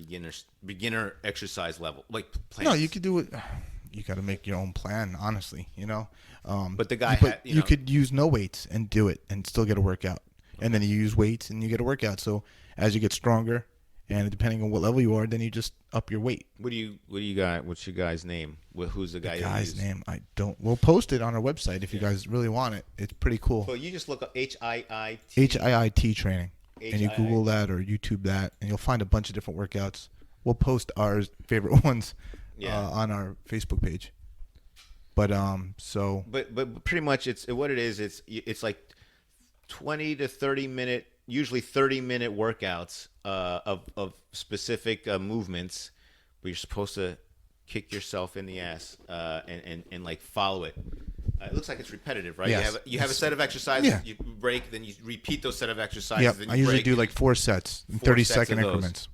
beginner exercise level, like plans? No, you could do it. You got to make your own plan, honestly. But the guy, you could use no weights and do it and still get a workout. Okay. And then you use weights and you get a workout. So as you get stronger, and depending on what level you are, then you just up your weight. What do you got? What's your guy's name? Who's the guy? The guy's name? I don't. We'll post it on our website if you guys really want it. It's pretty cool. Well, you just look up HIIT. HIIT training, and you Google that or YouTube that, and you'll find a bunch of different workouts. We'll post our favorite ones on our Facebook page. But But pretty much it's what it is. It's like 20 to 30 minute. Usually 30-minute workouts of specific movements, but you're supposed to kick yourself in the ass and like follow it. It looks like it's repetitive, right? Yes. You have a set of exercises, you break, then you repeat those set of exercises. Yep. Then you I usually do like 4 sets in 30-second increments.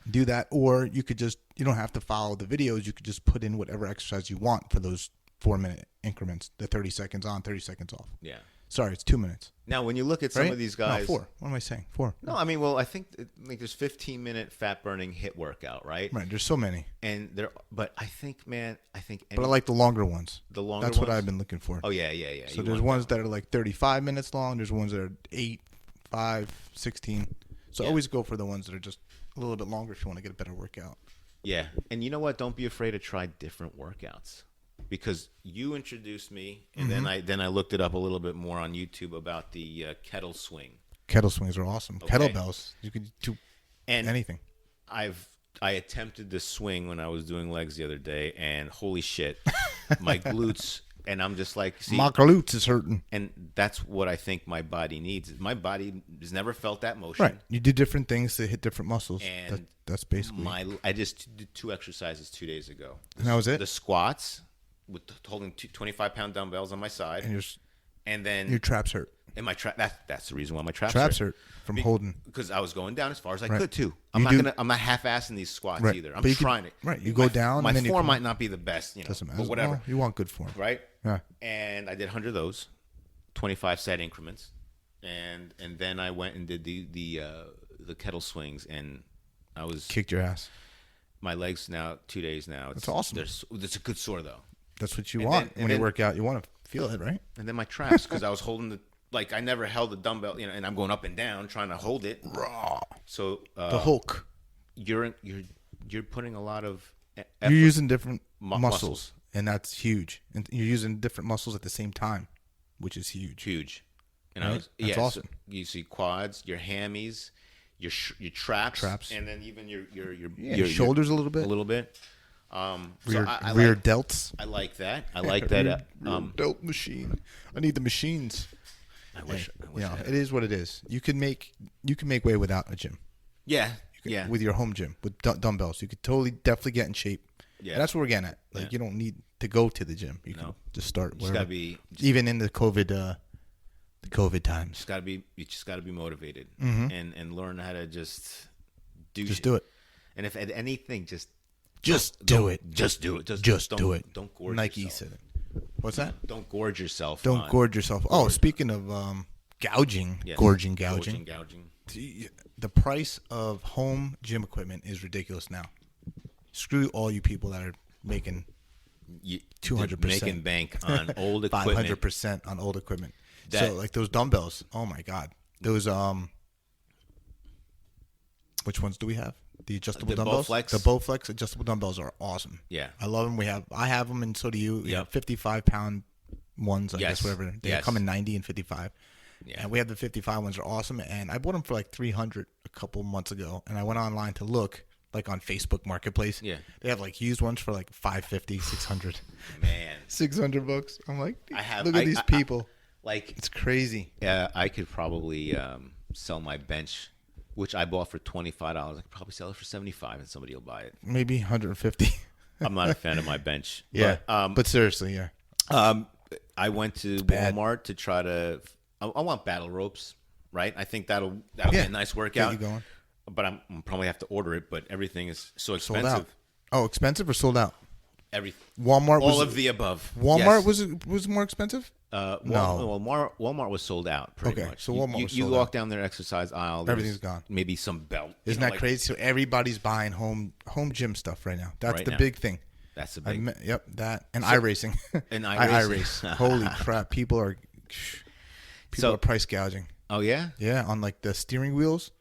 Do that, or you don't have to follow the videos. You could just put in whatever exercise you want for those 4-minute increments, the 30 seconds on, 30 seconds off. Yeah. Sorry, it's 2 minutes. Now, when you look at some of these guys... No, 4. What am I saying? 4. No, I mean, well, I think there's 15-minute fat-burning HIIT workout, right? Right, there's so many. But I think... But I like the longer ones. The longer That's ones? what I've been looking for. Oh, yeah. So there's ones that are like 35 minutes long. There's ones that are 8, 5, 16. So always go for the ones that are just a little bit longer if you want to get a better workout. Yeah, and you know what? Don't be afraid to try different workouts. Because you introduced me, and then I looked it up a little bit more on YouTube about the kettle swing. Kettle swings are awesome. Okay. Kettlebells, you could do anything. I attempted the swing when I was doing legs the other day, and holy shit, my glutes And I'm just like, see, my glutes is hurting. And that's what I think my body needs. My body has never felt that motion. Right. You do different things to hit different muscles. And that's basically. I just did 2 exercises 2 days ago. And that was it? The squats with holding 25-pound dumbbells on my side. And then your traps hurt. And my that's the reason why my traps hurt from holding. Because I was going down as far as I could too. I'm not half-assing these squats either. I'm trying to. Right. You go down. My form might not be the best, doesn't matter. But whatever. Well, you want good form, right? Yeah. And I did 100 of those, 25 set increments, and then I went and did the kettle swings, and I was kicked your ass. My legs now 2 days now. That's awesome. It's a good sore though. That's what you want when you work out. You want to feel it, right? And then my traps, because I was holding I never held the dumbbell, and I'm going up and down trying to hold it. Raw. So the Hulk. You're putting a lot of effort. You're using different muscles, and that's huge. And you're using different muscles at the same time, which is huge. Huge. And right? That's awesome. So you see quads, your hammies, your traps, and then even your shoulders a little bit. Rear delts. I like that. I like that. Rear delt machine. I need the machines. I wish it is what it is. You can make way without a gym. Yeah. With your home gym with dumbbells, you could definitely get in shape. Yeah, and that's what we're getting at. Like you don't need to go to the gym. You can just start. Even in the COVID times. You just gotta be motivated and learn how to just do it. And if at anything, just do it. Just do it. Just do it. Don't gorge Nike yourself. said it. What's that? Don't gorge yourself. Don't gorge yourself. Oh, speaking of gouging, gouging. The price of home gym equipment is ridiculous now. Screw all you people that are making 200%, making bank on old equipment, 500% on old equipment. So like those dumbbells. Oh my God, those which ones do we have? The adjustable dumbbells. Bowflex. The Bowflex adjustable dumbbells are awesome. Yeah, I love them. I have them, and so do you. Yeah, 55-pound ones. I guess whatever they come in 90 and 55. Yeah, and we have the 55 ones are awesome. And I bought them for like $300 a couple months ago, and I went online to look, like on Facebook Marketplace. Yeah, they have like used ones for like $550, $600. Man, $600. I'm like, look at these people. It's crazy. Yeah, I could probably sell my bench, which I bought for $25. I could probably sell it for $75, and somebody will buy it. Maybe $150. I'm not a fan of my bench. Yeah, but seriously, I went to Walmart to try to. I want battle ropes, right? I think that'll be a nice workout. Get you going. But I'm probably have to order it. But everything is so expensive. Sold out. Oh, expensive or sold out? Everything. Walmart. All of the above. Walmart was more expensive. No. Walmart was sold out pretty much. So Walmart was sold out. You walk down their exercise aisle. Everything's gone. Maybe some belt. Isn't that crazy? So everybody's buying home gym stuff right now. That's the big thing. That's the big. Yep, that and iRacing. And iRace. Holy crap! People are price gouging. Oh yeah. Yeah, on like the steering wheels.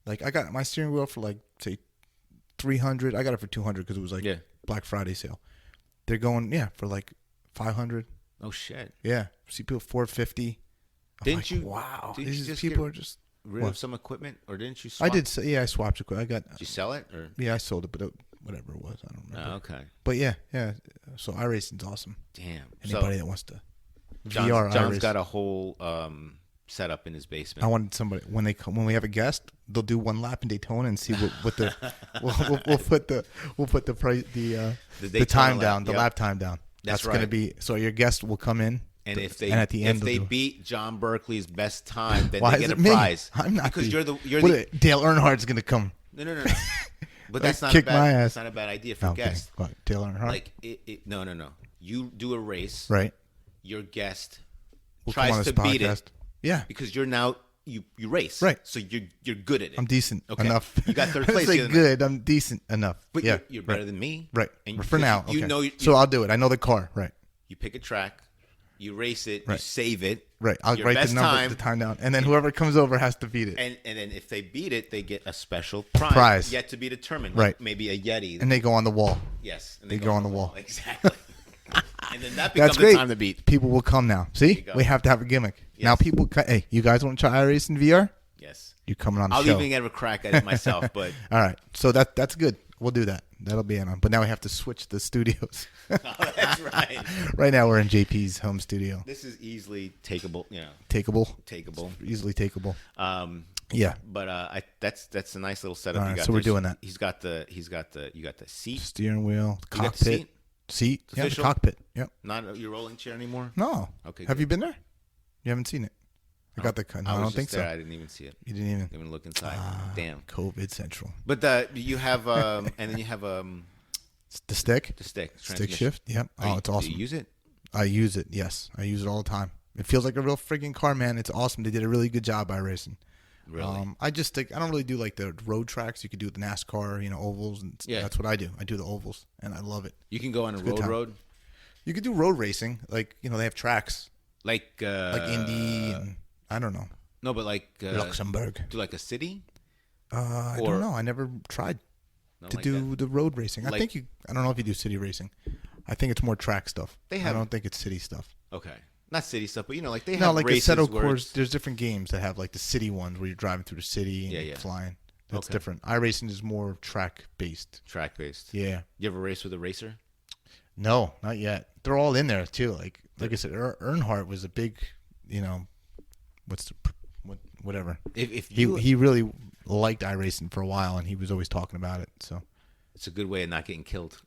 Like I got my steering wheel for like say $300. I got it for $200 because it was like Black Friday sale. They're going for like $500. Oh shit. Yeah, see people $450. Didn't you? Wow. Didn't you just people are just rid of some equipment, or didn't you? Swap? I did. I swapped equipment. Did you sell it, or? Yeah, I sold it, but whatever it was, I don't remember. Oh, okay. But yeah. So iRacing's awesome. Damn. Anybody that wants to John's got a whole setup in his basement. I wanted somebody when we have a guest, they'll do one lap in Daytona and see what the we'll put the price the time down, the lap time down. That's right. Going to be so your guest will come in. And if they beat John Berkeley's best time, then they get a prize. I'm not because you're Dale Earnhardt's going to come. No. But that's not That's not a bad idea for guests. What, Dale Earnhardt? Like no. You do a race, right? Your guest will tries to beat it. Yeah, because you're now you race, right? So you're good at it. I'm decent enough. You got third place. Good. I'm decent enough. But you're better than me, right? And for now, so I'll do it. I know the car, right? You pick a track, you race it, you save it, right? I'll write the number, the time down, and then whoever comes over has to beat it. And then if they beat it, they get a special prize yet to be determined, right? Maybe a Yeti, and they go on the wall. Yes, and they go on the wall. Exactly. And then that becomes the time to beat. People will come now. See, we have to have a gimmick. Yes. Now people, hey, you guys want to try iRacing VR? Yes. You're coming on the show. I'll even get a crack at it myself, but all right. So that's good. We'll do that. That'll be on. But now we have to switch the studios. Oh, that's right. Right now we're in JP's home studio. This is easily takeable. Takeable. Easily takeable. Yeah. But that's a nice little setup. All right, so we're doing that. You got the seat, steering wheel, cockpit, you got the seat. Yeah, the cockpit. Yep. Not your rolling chair anymore. No. Okay. Have you been there? You haven't seen it. I got the. No, I don't think so. I didn't even see it. You didn't even look inside. Damn. COVID central. But you have and then you have the stick. The stick. Stick shift. Yep. Oh, it's awesome. Do you use it? I use it. Yes, I use it all the time. It feels like a real freaking car, man. It's awesome. They did a really good job iRacing. Really? I don't really do like the road tracks. You could do the NASCAR, ovals, and that's what I do. I do the ovals, and I love it. You can go on a road. You could do road racing, like they have tracks like Indy, and I don't know. No, but like Luxembourg. Do like a city? I don't know. I never tried to do the road racing. I don't know if you do city racing. I think it's more track stuff. I don't think it's city stuff. Okay. Not city stuff, but like they have races Assetto course. There's different games that have like the city ones where you're driving through the city and flying. That's different. iRacing is more track based. Yeah. You ever race with a racer? No, not yet. They're all in there too. Like I said, Earnhardt was a big, whatever. He really liked iRacing for a while, and he was always talking about it. So it's a good way of not getting killed.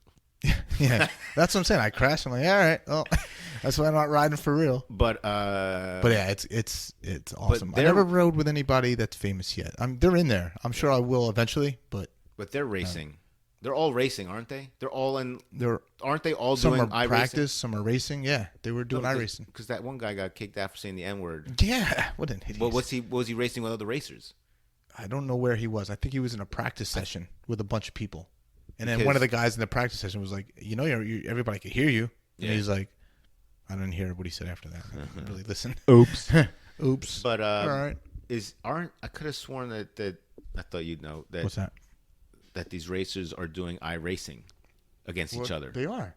Yeah, that's what I'm saying. I crashed. I'm like, all right, well, that's why I'm not riding for real. But yeah, it's awesome. I never rode with anybody that's famous yet. They're in there. I'm sure I will eventually. But they're racing. They're all racing, aren't they? They're all in. Aren't they all doing iRacing? Some are practice, some are racing. Yeah, they were doing iRacing. Because that one guy got kicked out for saying the N-word. Yeah, what an idiot. Well, was he racing with other racers? I don't know where he was. I think he was in a practice session with a bunch of people. And then one of the guys in the practice session was like, everybody could hear you. And he's like, I didn't hear what he said after that. I didn't really listen. Oops. But all right. I could have sworn that I thought you'd know that. What's that? That these racers are doing iRacing against each other. They are.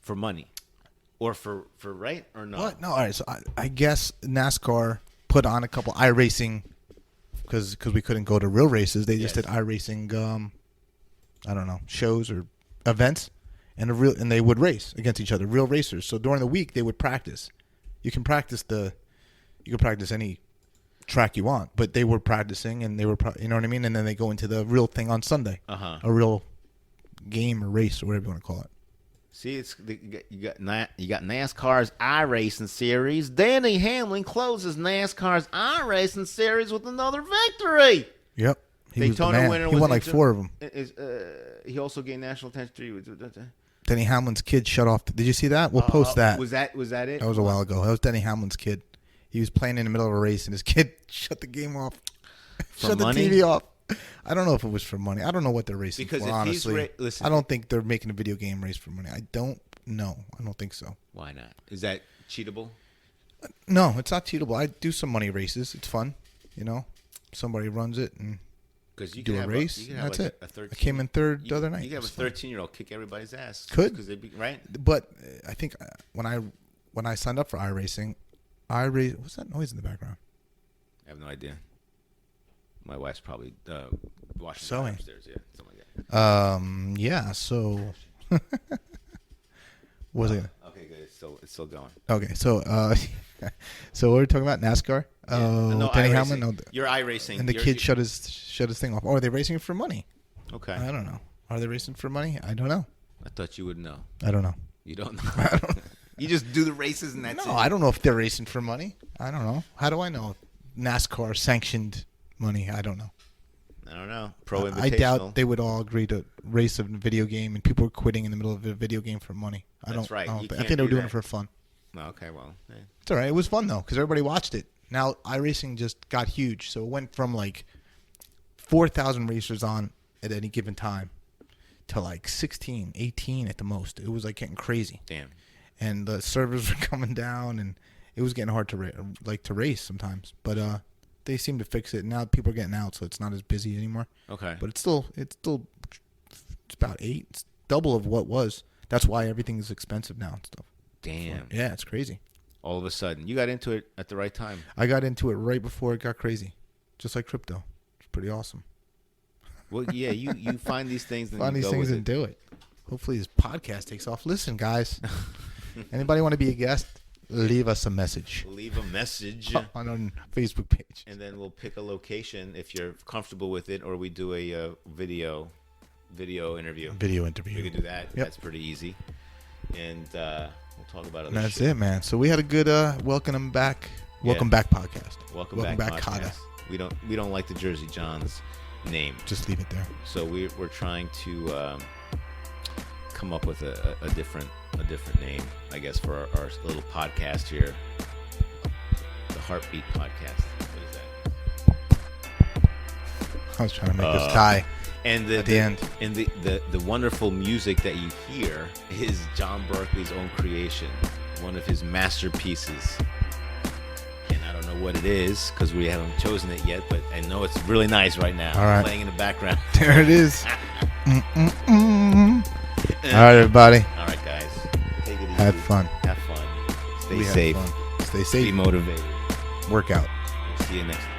For money. Or for right or no? What? No, all right. So I guess NASCAR put on a couple iRacing because we couldn't go to real races. They just did iRacing I don't know, shows or events, and they would race against each other, real racers. So during the week they would practice. You can practice any track you want, but they were practicing and they were, you know what I mean? And then they go into the real thing on Sunday, a real game or race or whatever you want to call it. See, you got NASCAR's iRacing series. Denny Hamlin closes NASCAR's iRacing series with another victory. Yep. Daytona winner. He won like 4 of them. He also gained national attention. Denny Hamlin's kid shut off. Did you see that? We'll post that. Was that it? That was a while ago. That was Denny Hamlin's kid. He was playing in the middle of a race, and his kid shut the game off. Shut the TV off. I don't know if it was for money. I don't know what they're racing for, honestly. Listen, I don't think they're making a video game race for money. I don't know. I don't think so. Why not? Is that cheatable? No, it's not cheatable. I do some money races. It's fun. Somebody runs it and you do a race. That's it. I came in third the other night. You can have a 13-year-old kick everybody's ass. Could. Because they'd be right. But I think when I signed up for iRacing, what's that noise in the background? I have no idea. My wife's probably washing sewing upstairs. Yeah, something like that. Yeah. So, what was it? Okay, good. It's still going. Okay, so so we're talking about NASCAR. Denny Hamlin. No, you're iRacing, and the kid shut his thing off. Oh, are they racing for money? Okay. I don't know. Are they racing for money? I don't know. I thought you would know. I don't know. You don't know. I don't know. You just do the races and that's it. No, I don't know if they're racing for money. I don't know. How do I know? NASCAR sanctioned money. I don't know. I don't know. Pro Invitational. I doubt they would all agree to race a video game and people are quitting in the middle of a video game for money. That's right. I think they were doing it for fun. Okay, well. Yeah. It's all right. It was fun, though, because everybody watched it. Now, iRacing just got huge. So it went from like 4,000 racers on at any given time to like 16, 18 at the most. It was like getting crazy. Damn. And the servers were coming down, and it was getting hard to race sometimes. But they seem to fix it. Now people are getting out, so it's not as busy anymore. Okay. But it's about 8. It's double of what was. That's why everything is expensive now and stuff. Damn. So, yeah, it's crazy. All of a sudden. You got into it at the right time. I got into it right before it got crazy. Just like crypto. It's pretty awesome. Well, yeah, you find these things and find these things and do it. Hopefully this podcast takes off. Listen, guys, anybody want to be a guest? Leave us a message. Leave a message on our Facebook page, and then we'll pick a location if you're comfortable with it, or we do a video interview. Video interview. We can do that. Yep. That's pretty easy, and we'll talk about it. That's it, man. So we had a good welcome back podcast. Welcome back podcast. We don't like the Jersey Johns name. Just leave it there. So we're trying to come up with a different name, I guess, for our little podcast here. The Heartbeat Podcast. What is that? I was trying to make us tie. And at the end. And the wonderful music that you hear is John Berkeley's own creation, one of his masterpieces. And I don't know what it is because we haven't chosen it yet, but I know it's really nice right now. All right. Playing in the background. There it is. All right, everybody. All right, guys. Take it easy. Have fun. Stay safe. Stay safe. Be motivated. Work out. We'll see you next time.